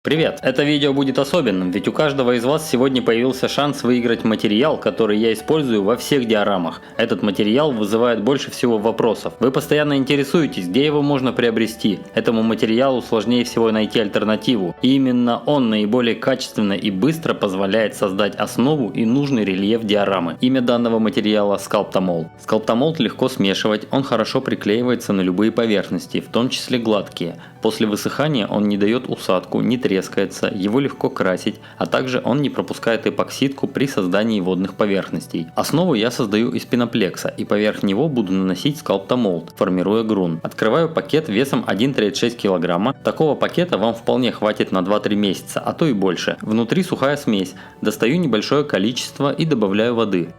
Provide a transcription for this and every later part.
Привет! Это видео будет особенным, ведь у каждого из вас сегодня появился шанс выиграть материал, который я использую во всех диорамах. Этот материал вызывает больше всего вопросов. Вы постоянно интересуетесь, где его можно приобрести. Этому материалу сложнее всего найти альтернативу. И именно он наиболее качественно и быстро позволяет создать основу и нужный рельеф диорамы. Имя данного материала – Sculptamold. Sculptamold легко смешивать, он хорошо приклеивается на любые поверхности, в том числе гладкие. После высыхания он не дает усадку, не трескается, его легко красить, а также он не пропускает эпоксидку при создании водных поверхностей. Основу я создаю из пеноплекса и поверх него буду наносить Sculptamold, формируя грунт. Открываю пакет весом 1,36 кг. Такого пакета вам вполне хватит на 2-3 месяца, а то и больше. Внутри сухая смесь. Достаю небольшое количество и добавляю воды.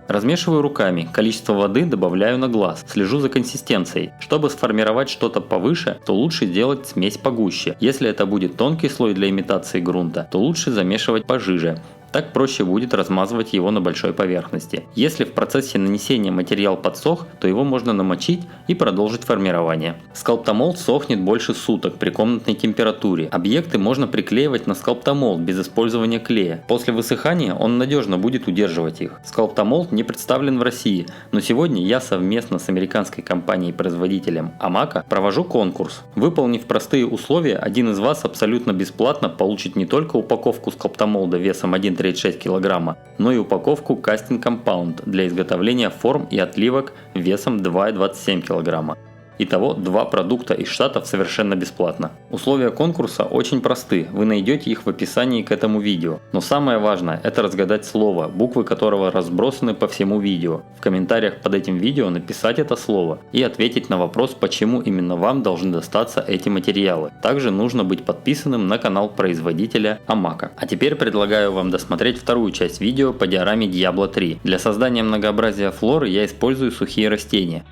Размешиваю руками, количество воды добавляю на глаз, слежу за консистенцией. Чтобы сформировать что-то повыше, то лучше сделать смесь погуще. Если это будет тонкий слой для имитации грунта, то лучше замешивать пожиже. Так проще будет размазывать его на большой поверхности. Если в процессе нанесения материал подсох, то его можно намочить и продолжить формирование. Sculptamold сохнет больше суток при комнатной температуре. Объекты можно приклеивать на Sculptamold без использования клея. После высыхания он надежно будет удерживать их. Sculptamold не представлен в России, но сегодня я совместно с американской компанией-производителем Amaca провожу конкурс. Выполнив простые условия, один из вас абсолютно бесплатно получит не только упаковку Sculptamold весом 1,36 кг, но и упаковку Casting Compound для изготовления форм и отливок весом 2,27 кг. Итого 2 продукта из Штатов совершенно бесплатно. Условия конкурса очень просты, вы найдете их в описании к этому видео. Но самое важное – это разгадать слово, буквы которого разбросаны по всему видео. В комментариях под этим видео написать это слово и ответить на вопрос, почему именно вам должны достаться эти материалы. Также нужно быть подписанным на канал производителя Amaca. А теперь предлагаю вам досмотреть вторую часть видео по диораме Diablo 3. Для создания многообразия флоры я использую сухие растения.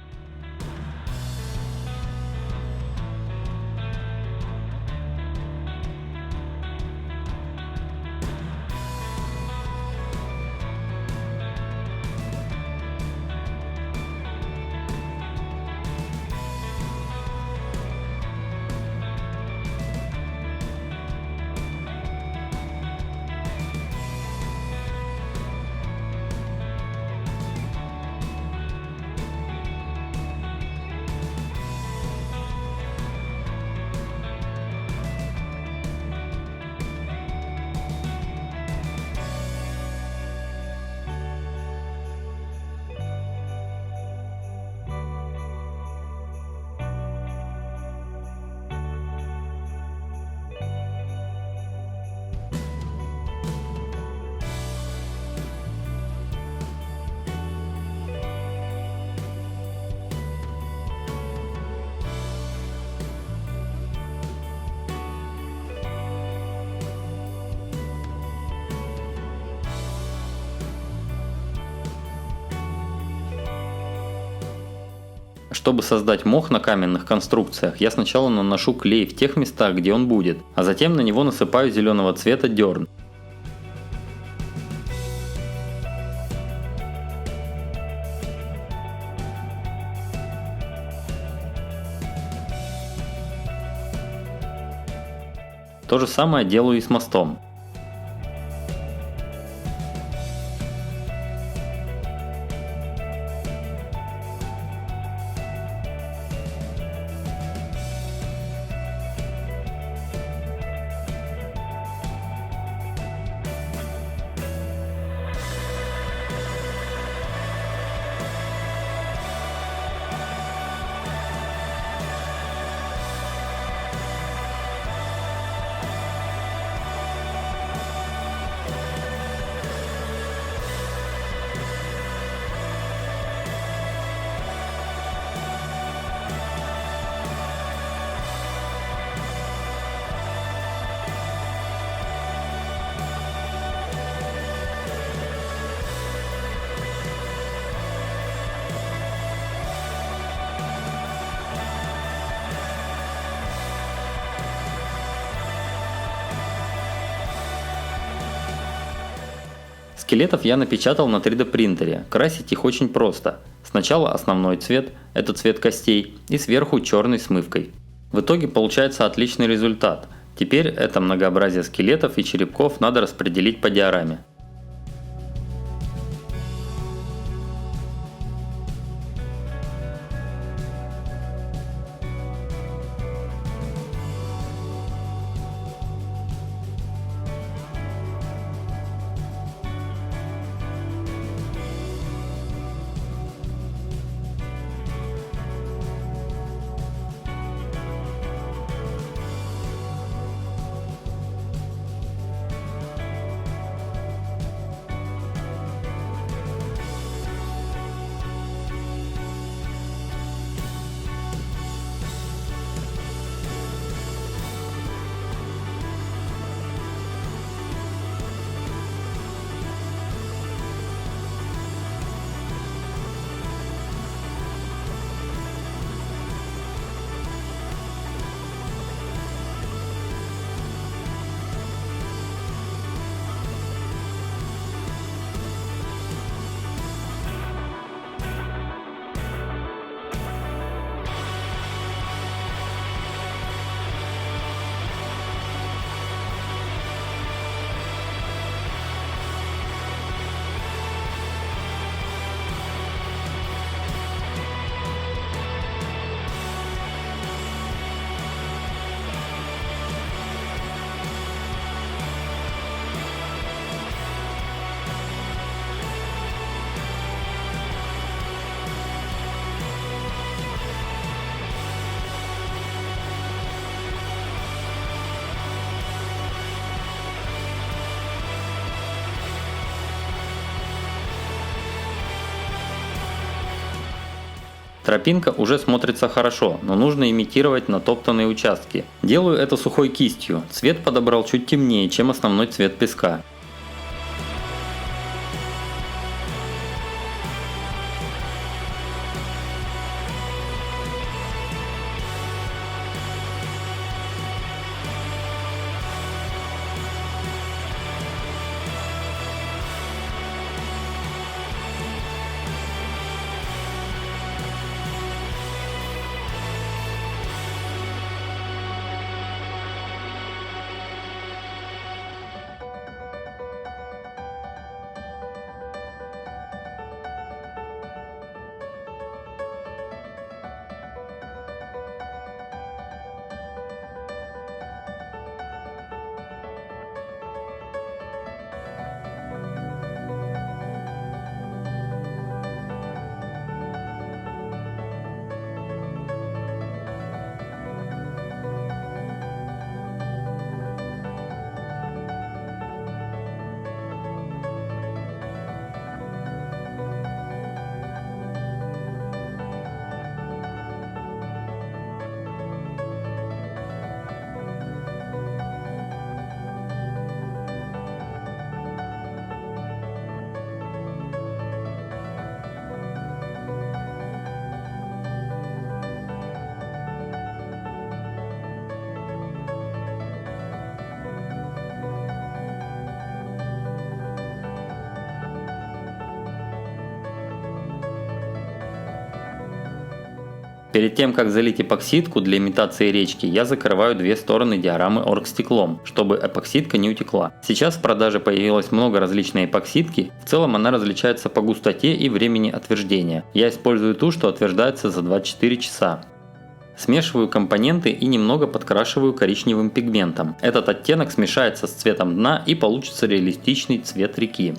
Чтобы создать мох на каменных конструкциях, я сначала наношу клей в тех местах, где он будет, а затем на него насыпаю зеленого цвета дерн. То же самое делаю и с мостом. Скелетов я напечатал на 3D принтере, красить их очень просто. Сначала основной цвет, это цвет костей, и сверху черный смывкой. В итоге получается отличный результат. Теперь это многообразие скелетов и черепков надо распределить по диораме. Тропинка уже смотрится хорошо, но нужно имитировать натоптанные участки. Делаю это сухой кистью, цвет подобрал чуть темнее, чем основной цвет песка. Перед тем как залить эпоксидку для имитации речки, я закрываю две стороны диорамы оргстеклом, чтобы эпоксидка не утекла. Сейчас в продаже появилось много различной эпоксидки, в целом она различается по густоте и времени отверждения. Я использую ту, что отверждается за 24 часа. Смешиваю компоненты и немного подкрашиваю коричневым пигментом. Этот оттенок смешается с цветом дна и получится реалистичный цвет реки.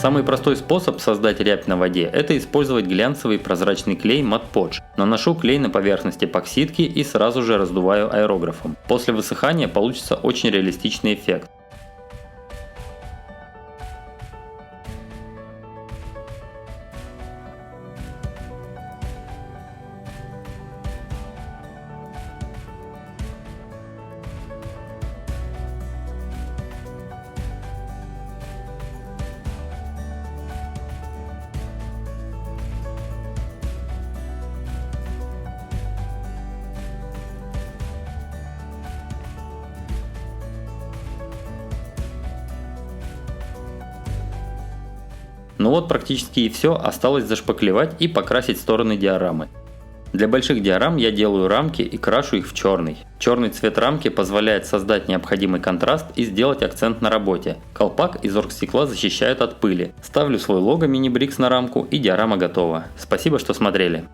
Самый простой способ создать рябь на воде – это использовать глянцевый прозрачный клей Matte Podge. Наношу клей на поверхность эпоксидки и сразу же раздуваю аэрографом. После высыхания получится очень реалистичный эффект. Ну вот практически и все, осталось зашпаклевать и покрасить стороны диорамы. Для больших диорам я делаю рамки и крашу их в черный. Черный цвет рамки позволяет создать необходимый контраст и сделать акцент на работе. Колпак из оргстекла защищает от пыли. Ставлю свой лого Mini Bricks на рамку и диорама готова. Спасибо, что смотрели.